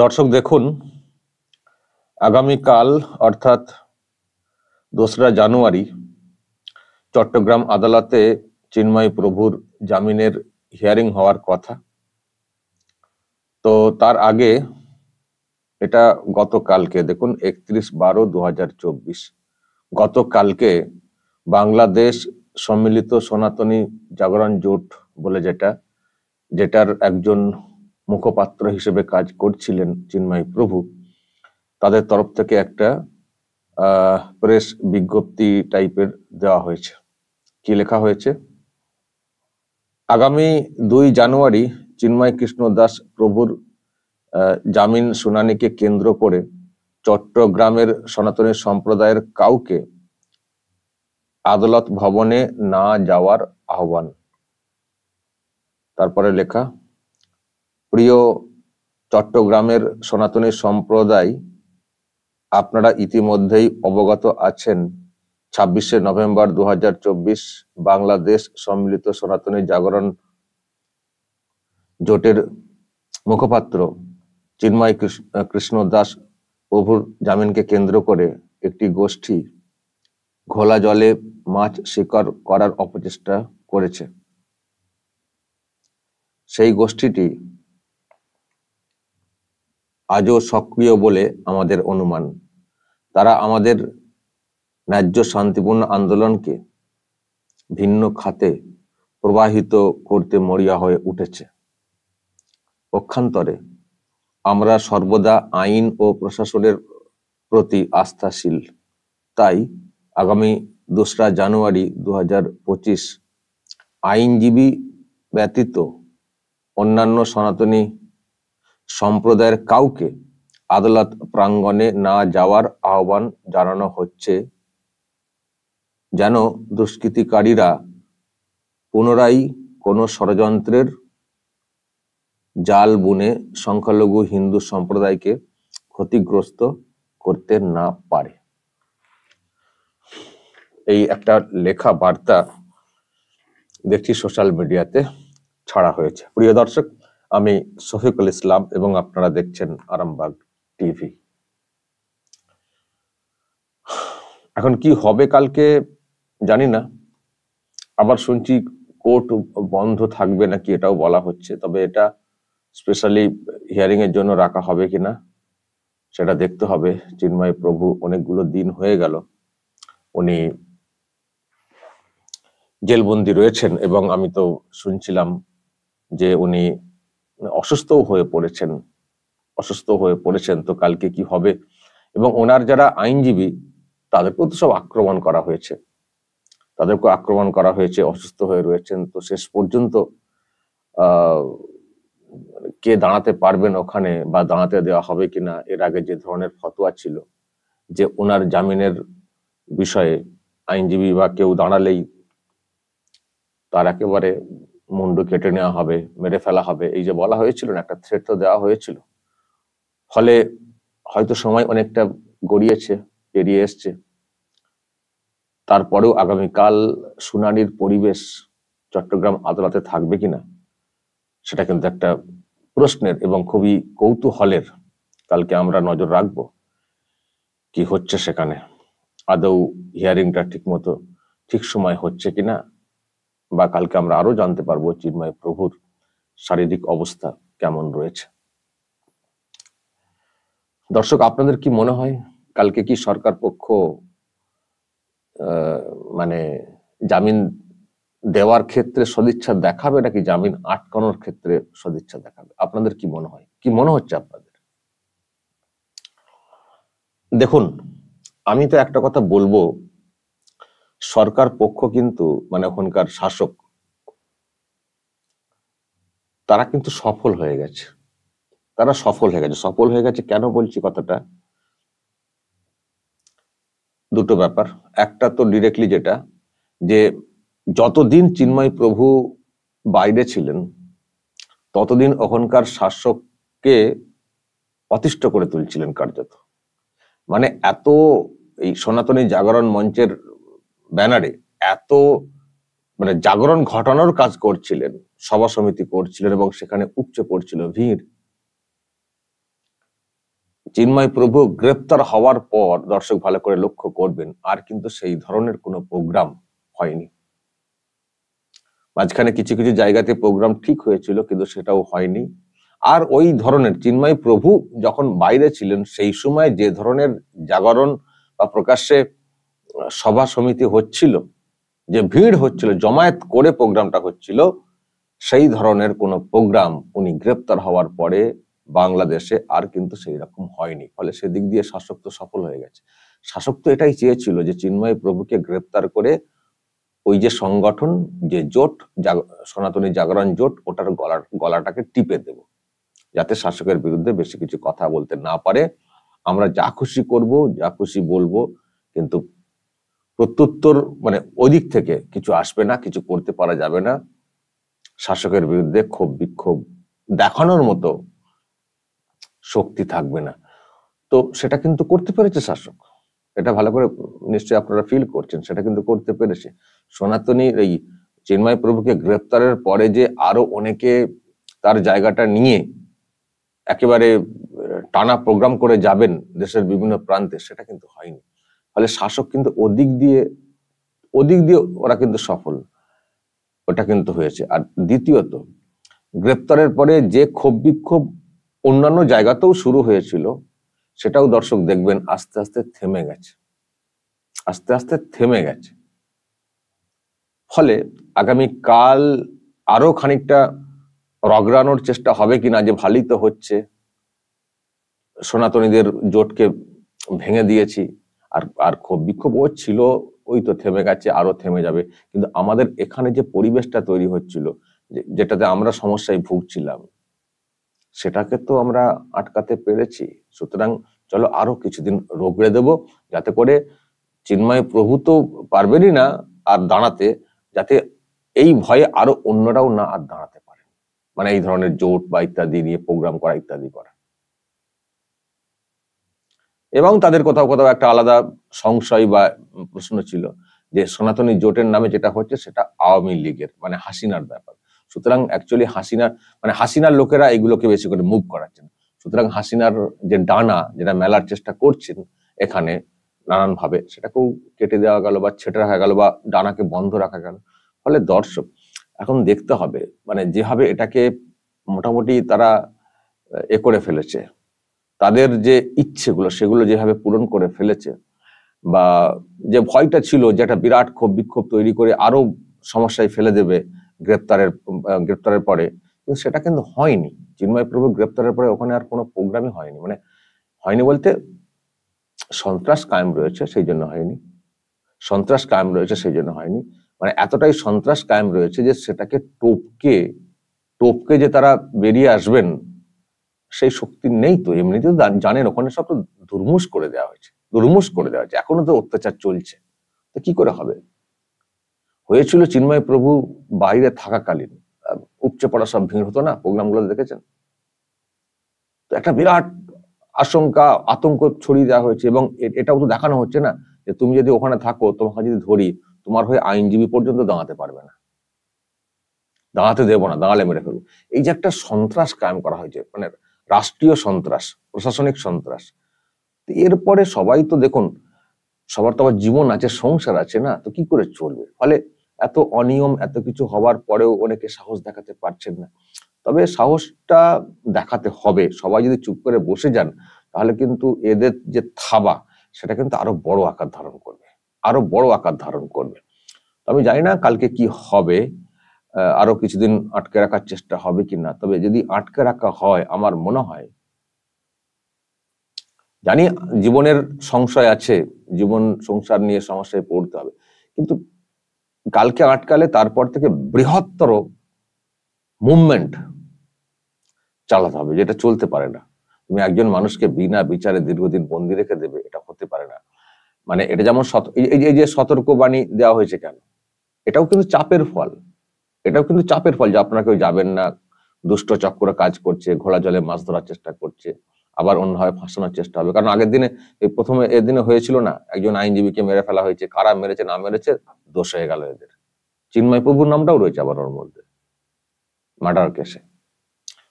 দর্শক দেখুন, আগামীকাল অর্থাৎ 2রা জানুয়ারি চট্টগ্রাম আদালতে চিন্ময় প্রভুর জামিনের হিয়ারিং হওয়ার কথা। তো তার আগে এটা গতকালকে দেখুন 31/12/2024 গতকালকে বাংলাদেশ সম্মিলিত সনাতনী জাগরণ জোট বলে যেটার একজন মুখপাত্র হিসেবে কাজ করছিলেন চিন্ময় প্রভু, তাদের তরফ থেকে একটা প্রেস বিজ্ঞপ্তি টাইপের দেওয়া হয়েছে। কি লেখা হয়েছে? আগামী 2 জানুয়ারি চিন্ময় কৃষ্ণ দাস প্রভুর জামিন শুনানিকে কেন্দ্র করে চট্টগ্রামের সনাতনী সম্প্রদায়ের কাউকে আদালত ভবনে না যাওয়ার আহ্বান। তারপরে লেখা, প্রিয় চট্টগ্রামের সনাতনী সম্প্রদায়, আপনারা ইতিমধ্যেই অবগত আছেন 26শে নভেম্বর 2024 বাংলাদেশ সম্মিলিত সনাতনী জাগরণ জোটের মুখপাত্র চিন্ময় কৃষ্ণ দাস প্রভুর জামিনকে কেন্দ্র করে একটি গোষ্ঠী ঘোলা জলে মাছ শিকার করার অপচেষ্টা করেছে। সেই গোষ্ঠীটি আজও সক্রিয় বলে আমাদের অনুমান। তারা আমাদের ন্যায্য শান্তিপূর্ণ আন্দোলনকে ভিন্ন খাতে প্রবাহিত করতে মরিয়া হয়ে উঠেছে। পক্ষান্তরে আমরা সর্বদা আইন ও প্রশাসনের প্রতি আস্থাশীল। তাই আগামী 2রা জানুয়ারি 2025 আইনজীবী ব্যতীত অন্যান্য সনাতনী সম্প্রদায়ের কাউকে আদালত প্রাঙ্গণে না যাওয়ার আহ্বান জানানো হচ্ছে, যেন দুষ্কৃতিকারীরা পুনরায় কোনো ষড়যন্ত্রের জাল বুনে সংখ্যালঘু হিন্দু সম্প্রদায়কে ক্ষতিগ্রস্ত করতে না পারে। এই একটা লেখা বার্তা দেখছি সোশ্যাল মিডিয়াতে ছাড়া হয়েছে। প্রিয় দর্শক, আমি শফিকুল ইসলাম এবং আপনারা দেখছেন আরামবাগ টিভি। এখন কি হবে কালকে জানি না, আবার শুনছি কোর্ট বন্ধ থাকবে নাকি এটাও বলা হচ্ছে। তবে এটা স্পেশালি হিয়ারিং এর জন্য রাখা হবে কিনা সেটা দেখতে হবে। চিন্ময় প্রভু অনেকগুলো দিন হয়ে গেল উনি জেলবন্দি রয়েছেন এবং আমি তো শুনছিলাম যে উনি অসুস্থ হয়ে পড়েছেন। তো কালকে কি হবে, এবং ওনার যারা আইনজীবী তাদেরকেও তো সব আক্রমণ করা হয়েছে, অসুস্থ হয়ে রয়েছেন। তো শেষ পর্যন্ত কে দাঁড়াতে পারবেন ওখানে বা দাঁড়াতে দেওয়া হবে কিনা, এর আগে যে ধরনের ফতোয়া ছিল যে ওনার জামিনের বিষয়ে আইনজীবী বা কেউ দাঁড়ালেই তার একেবারে মুন্ডু কেটে নেওয়া হবে, মেরে ফেলা হবে, এই যে বলা হয়েছিল না, একটা থ্রেট তো দেওয়া হয়েছিল। ফলে হয়তো সময় অনেকটা গড়িয়েছে, পেরিয়ে এসছে। তারপরেও আগামীকাল শুনানির পরিবেশ চট্টগ্রাম আদালতে থাকবে কিনা সেটা কিন্তু একটা প্রশ্নের এবং খুবই কৌতূহলের। কালকে আমরা নজর রাখবো কি হচ্ছে সেখানে, আদৌ হিয়ারিংটা ঠিক সময় হচ্ছে কিনা, বা কালকে আমরা আরো জানতে পারবো চিন্ময় প্রভুর শারীরিক অবস্থা কেমন রয়েছে। দর্শক, আপনাদের কি মনে হয় কালকে কি সরকার পক্ষ মানে জামিন দেওয়ার ক্ষেত্রে সদিচ্ছা দেখাবে নাকি জামিন আটকানোর ক্ষেত্রে সদিচ্ছা দেখাবে? আপনাদের কি মনে হয়, কি মনে হচ্ছে আপনাদের? দেখুন, আমি তো একটা কথা বলবো, সরকার পক্ষ কিন্তু মানে ওখানকার শাসক তারা কিন্তু সফল হয়ে গেছে। সফল হয়ে গেছে কেন বলছি কথাটা, দুটো ব্যাপার। একটা তো ডিরেক্টলি যেটা, যে যতদিন চিন্ময় প্রভু বাইরে ছিলেন ততদিন ওখানকার শাসককে অতিষ্ঠ করে তুলছিলেন কার্যত। মানে এত এই সনাতনী জাগরণ মঞ্চের ব্যানারে এত মানে জাগরণ ঘটানোর কাজ করছিলেন, সভা সমিতি করছিলেন এবং সেখানে উপচে পড়ছিল ভিড়। চিন্ময় প্রভু গ্রেপ্তার হওয়ার পর দর্শক ভালো করে লক্ষ্য করবেন, আর কিন্তু সেই ধরনের কোনো প্রোগ্রাম হয়নি। মাঝখানে কিছু কিছু জায়গাতে প্রোগ্রাম ঠিক হয়েছিল, কিন্তু সেটাও হয়নি। আর ওই ধরনের চিন্ময় প্রভু যখন বাইরে ছিলেন সেই সময় যে ধরনের জাগরণ বা প্রকাশ্যে সভা সমিতি হচ্ছিল, যে ভিড় হচ্ছিল, জমায়েত করে প্রোগ্রামটা হচ্ছিল, সেই ধরনের কোনো প্রোগ্রাম উনি গ্রেপ্তার হওয়ার পরে বাংলাদেশে আর কিন্তু সেই রকম হয়নি। ফলে সেদিক দিয়ে শাসক তো সফল হয়ে গেছে। শাসক তো এটাই চেয়েছিল যে চিন্ময় প্রভুকে গ্রেপ্তার করে ওই যে সংগঠন, যে জোট, সনাতনী জাগরণ জোট, ওটার গলাটাকে টিপে দেব, যাতে শাসকের বিরুদ্ধে বেশি কিছু কথা বলতে না পারে। আমরা যা খুশি করব, যা খুশি বলবো, কিন্তু প্রত্যুত্তর মানে ওই দিক থেকে কিছু আসবে না, কিছু করতে পারা যাবে না। শাসকের বিরুদ্ধে ক্ষোভ বিক্ষোভ দেখানোর মতো শক্তি থাকবে না। তো সেটা কিন্তু করতে পেরেছে শাসক, এটা ভালো করে নিশ্চয়ই আপনারা ফিল করছেন, সেটা কিন্তু করতে পেরেছে। সনাতনী এই চিন্ময় প্রভুকে গ্রেপ্তারের পরে যে আরো অনেকে তার জায়গাটা নিয়ে একেবারে টানা প্রোগ্রাম করে যাবেন দেশের বিভিন্ন প্রান্তে, সেটা কিন্তু হয়নি। ফলে শাসক কিন্তু ওদিক দিয়ে ওরা কিন্তু সফল, ওটা কিন্তু হয়েছে। আর দ্বিতীয়ত, গ্রেপ্তারের পরে যে ক্ষোভ বিক্ষোভ অন্যান্য জায়গাতেও শুরু হয়েছিল, সেটাও দর্শক দেখবেন আস্তে আস্তে থেমে গেছে, আস্তে আস্তে থেমে গেছে। ফলে আগামী কাল আরো খানিকটা রগড়ানোর চেষ্টা হবে কিনা, যে ভালোই তো হচ্ছে, সনাতনীদের জোটকে ভেঙে দিয়েছি, আর আর ক্ষোভ বিক্ষোভ ও ছিল, ওই তো থেমে গেছে, আরো থেমে যাবে। কিন্তু আমাদের এখানে যে পরিবেশটা তৈরি হচ্ছিল, যেটাতে আমরা সমস্যায় ভুগছিলাম, সেটাকে তো আমরা আটকাতে পেরেছি। সুতরাং চলো আরো কিছুদিন রগড়ে দেব, যাতে করে চিন্ময় প্রভু তো পারবেনই না আর দাঁড়াতে, যাতে এই ভয়ে আরো অন্যরাও না আর দাঁড়াতে পারে, মানে এই ধরনের জোট বা ইত্যাদি নিয়ে প্রোগ্রাম করা, ইত্যাদি করা। এবং তাদের কোথাও কোথাও একটা আলাদা সংশয় বা প্রশ্ন ছিল যে সনাতনী জোটের নামে যেটা হচ্ছে সেটা আওয়ামী লীগের, মানে হাসিনার ব্যাপার। সুতরাং অ্যাকচুয়ালি হাসিনার লোকেরা এগুলোকে বেশি করে মুভ করাচ্ছেন। সুতরাং হাসিনার যে ডানা, যেটা মেলার চেষ্টা করছেন এখানে নানান ভাবে, সেটাকেও কেটে দেওয়া গেল বা ছেটে রাখা গেল বা ডানাকে বন্ধ রাখা গেল। ফলে দর্শক এখন দেখতে হবে, মানে যেভাবে এটাকে মোটামুটি তারা করে ফেলেছে, তাদের যে ইচ্ছেগুলো সেগুলো যেভাবে পূরণ করে ফেলেছে, বা যে ভয়টা ছিল যে একটা বিরাট ক্ষোভ বিক্ষোভ তৈরি করে আরো সমস্যায় ফেলে দেবে গ্রেপ্তারের পরে, কিন্তু সেটা কিন্তু হয়নি। চিন্ময় প্রভু গ্রেপ্তারের পরে ওখানে আর কোনো প্রোগ্রামই হয়নি, মানে হয়নি বলতে সন্ত্রাস কায়েম রয়েছে সেই জন্য হয়নি, সন্ত্রাস কায়েম রয়েছে সেই জন্য হয়নি, মানে এতটাই সন্ত্রাস কায়েম রয়েছে যে সেটাকে টপকে যে তারা বেরিয়ে আসবেন সেই শক্তি নেই। তো এমনিতেও জানেন ওখানে সব তো দুর্মুষ করে দেওয়া হয়েছে, এখনো তো অত্যাচার চলছে, তো কি করে হবে। হয়েছিল চিন্ময় প্রভু বাইরে থাকাকালীন, উপচে পড়া সব ভিড় হতো না, প্রোগ্রামগুলো দেখেছেন তো, একটা বিরাট আশঙ্কা আতঙ্ক ছড়িয়ে দেওয়া হয়েছে। এবং এটাও তো দেখানো হচ্ছে না যে তুমি যদি ওখানে থাকো, তোমাকে যদি ধরি, তোমার হয়ে আইনজীবী পর্যন্ত দাঁড়াতে পারবে না, দাঁড়াতে দেবো না, দাঁড়ালে মেরে ফেলবো। এই যে একটা সন্ত্রাস কায়েম করা হয়েছে, মানে রাষ্ট্রীয় সন্ত্রাস, প্রশাসনিক সন্ত্রাস। এরপরে সবাই তো দেখুন, সবার তো আবার জীবন আছে, সংসার আছে না, তো কি করে চলবে। ফলে এত অনিয়ম, এত কিছু হওয়ার পরেও অনেকে সাহস দেখাতে পারছেন না। তবে সাহসটা দেখাতে হবে। সবাই যদি চুপ করে বসে যান, তাহলে কিন্তু এদের যে থাবা, সেটা কিন্তু আরো বড় আকার ধারণ করবে, আরো বড় আকার ধারণ করবে। আমি জানি না কালকে কি হবে, আরো কিছুদিন আটকে রাখার চেষ্টা হবে কিনা। তবে যদি আটকে রাখা হয়, আমার মনে হয়, জানি জীবনের সংশয় আছে, জীবন সংসার নিয়ে সমস্যায় পড়তে হবে, কিন্তু কালকে আটকালে তারপর থেকে বৃহত্তর মুভমেন্ট চালাতে হবে, যেটা চলতে পারে না। তুমি একজন মানুষকে বিনা বিচারে দীর্ঘদিন বন্দি রেখে দেবে, এটা হতে পারে না। মানে এটা যেমন এই যে সতর্কবাণী দেওয়া হয়েছে কেন, এটাও কিন্তু চাপের ফল, যে আপনারা কেউ যাবেন না, দুষ্ট চক্র কাজ করছে, ঘোড়া জলে মাছ ধরার চেষ্টা করছে, আবার অন্যভাবে ফাঁসানোর চেষ্টা হবে। কারণ আগের দিনে, প্রথমে এদিনে হয়েছিল না, একজন আইনজীবীকে মেরে ফেলা হয়েছে, কারা মেরেছে না মেরেছে দোষ হয়ে গেল এদের, চিন্ময় প্রভুর নামটাও রয়েছে আবার ওর মধ্যে, মার্ডার কেসে।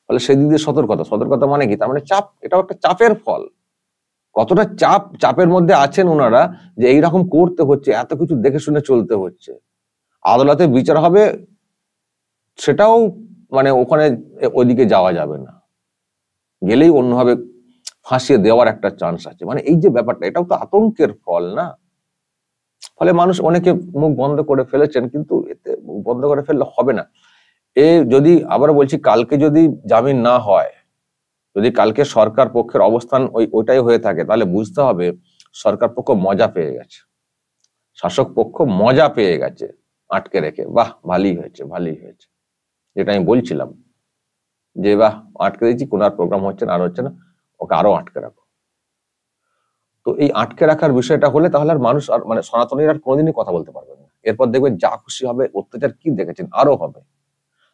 ফলে সেই দিক দিয়ে সতর্কতা মানে কি, তার মানে চাপ, এটাও একটা চাপের ফল। কতটা চাপের মধ্যে আছেন ওনারা যে এইরকম করতে হচ্ছে, এত কিছু দেখে শুনে চলতে হচ্ছে। আদালতে বিচার হবে, সেটাও মানে ওখানে ওইদিকে যাওয়া যাবে না, গেলেই অন্যভাবে ফাঁসিয়ে দেওয়ার একটা চান্স আছে। মানে এই যে ব্যাপারটা, এটাও তো আতঙ্কের ফল না? ফলে মানুষ অনেকে মুখ বন্ধ করে ফেলেছেন, কিন্তু এতে মুখ বন্ধ করে ফেললে হবে না। যদি আবার বলছি, কালকে যদি জামিন না হয়, যদি কালকে সরকার পক্ষের অবস্থান ওইটাই হয়ে থাকে, তাহলে বুঝতে হবে সরকার পক্ষ মজা পেয়ে গেছে, শাসক পক্ষ মজা পেয়ে গেছে আটকে রেখে। বাহ, ভালোই হয়েছে, ভালোই হয়েছে। যেটা আমি বলছিলাম যে বাহ, আটকে দিয়েছি, কোন আর প্রোগ্রাম হচ্ছে না, আর হচ্ছে না, ওকে আরো আটকে রাখো। তো এই আটকে রাখার বিষয়টা হলে তাহলে আর মানুষ আর মানে সনাতনীরা আর কোনোদিনই কথা বলতে পারবেন না। এরপর দেখবেন যা খুশি হবে, অত্যাচার কি দেখেছেন আরো হবে,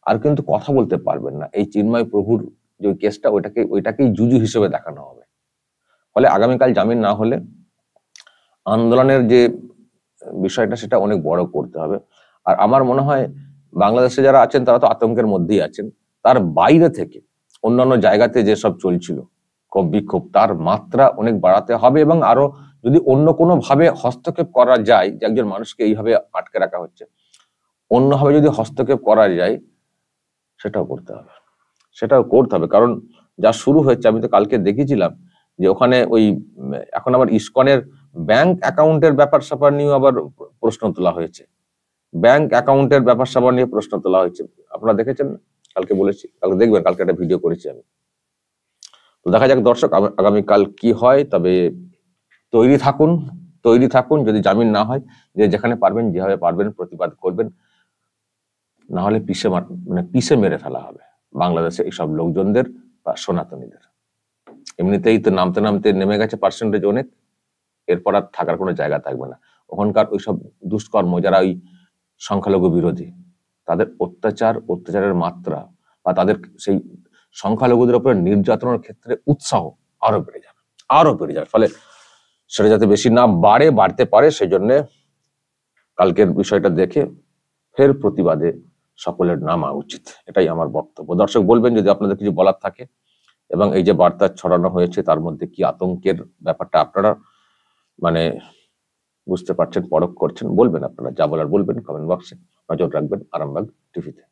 আর কিন্তু কথা বলতে পারবেন না। এই চিন্ময় প্রভুর যে কেসটা, ওইটাকেই জুজু হিসেবে দেখানো হবে। ফলে আগামীকাল জামিন না হলে আন্দোলনের যে বিষয়টা, সেটা অনেক বড় করতে হবে। আর আমার মনে হয় বাংলাদেশে যারা আছেন তারা তো আতঙ্কের মধ্যেই আছেন, তার বাইরে থেকে অন্যান্য জায়গাতে যেসব চলছিল ক্ষোভ বিক্ষোভ, তার মাত্রা অনেক বাড়াতে হবে। এবং আরো যদি অন্য কোনো ভাবে হস্তক্ষেপ করা যায়, যে একজন মানুষকে এইভাবে আটকে রাখা হচ্ছে, অন্যভাবে যদি হস্তক্ষেপ করা যায়, সেটাও করতে হবে, সেটাও করতে হবে। কারণ যা শুরু হয়েছে, আমি তো কালকে দেখেছিলাম যে ওখানে এখন আবার ইসকনের ব্যাংক অ্যাকাউন্টের ব্যাপার স্যাপার নিয়ে আবার প্রশ্ন তোলা হয়েছে। ব্যাংক অ্যাকাউন্টের ব্যাপার স্যাপার নিয়ে প্রশ্ন তোলা হয়েছে, আপনারা দেখেছেন? কালকে বলেছি, কালকে দেখবেন, কালকে একটা ভিডিও করেছি আমি। তো দেখা যাক দর্শক আগামীকাল কি হয়। তবে তৈরি থাকুন, যদি জামিন না হয়, যে যেখানে পারবেন, যেভাবে পারবেন প্রতিবাদ করবেন, না হলে পিষে মেরে ফেলা হবে বাংলাদেশে এইসব লোকজনদের বা সনাতনীদের। এমনিতেই তো নামতে নামতে নেমে গেছে পার্সেন্টেজ অনেক, এরপর আর থাকার কোনো জায়গা থাকবে না। ওখানকার ওইসব দুষ্কর্ম, যারা ওই সংখ্যালঘু বিরোধী, তাদের অত্যাচারের মাত্রা বা তাদের সেই সংখ্যালঘুদের উপরে নির্যাতনের ক্ষেত্রে উৎসাহ আরো বেড়ে যাবে। ফলে সেটা যাতে বেশি না বাড়তে পারে, সেই জন্য কালকের বিষয়টা দেখে ফের প্রতিবাদে সকলের নামা উচিত, এটাই আমার বক্তব্য। দর্শক বলবেন যদি আপনাদের কিছু বলার থাকে, এবং এই যে বার্তা ছড়ানো হয়েছে তার মধ্যে কি আতঙ্কের ব্যাপারটা আপনারা মানে বুঝতে পারছেন, পরখ করছেন, বলবেন। আপনারা যা বলার বলবেন কমেন্ট বক্সে। নজর রাখবেন আরামবাগ টিভিতে।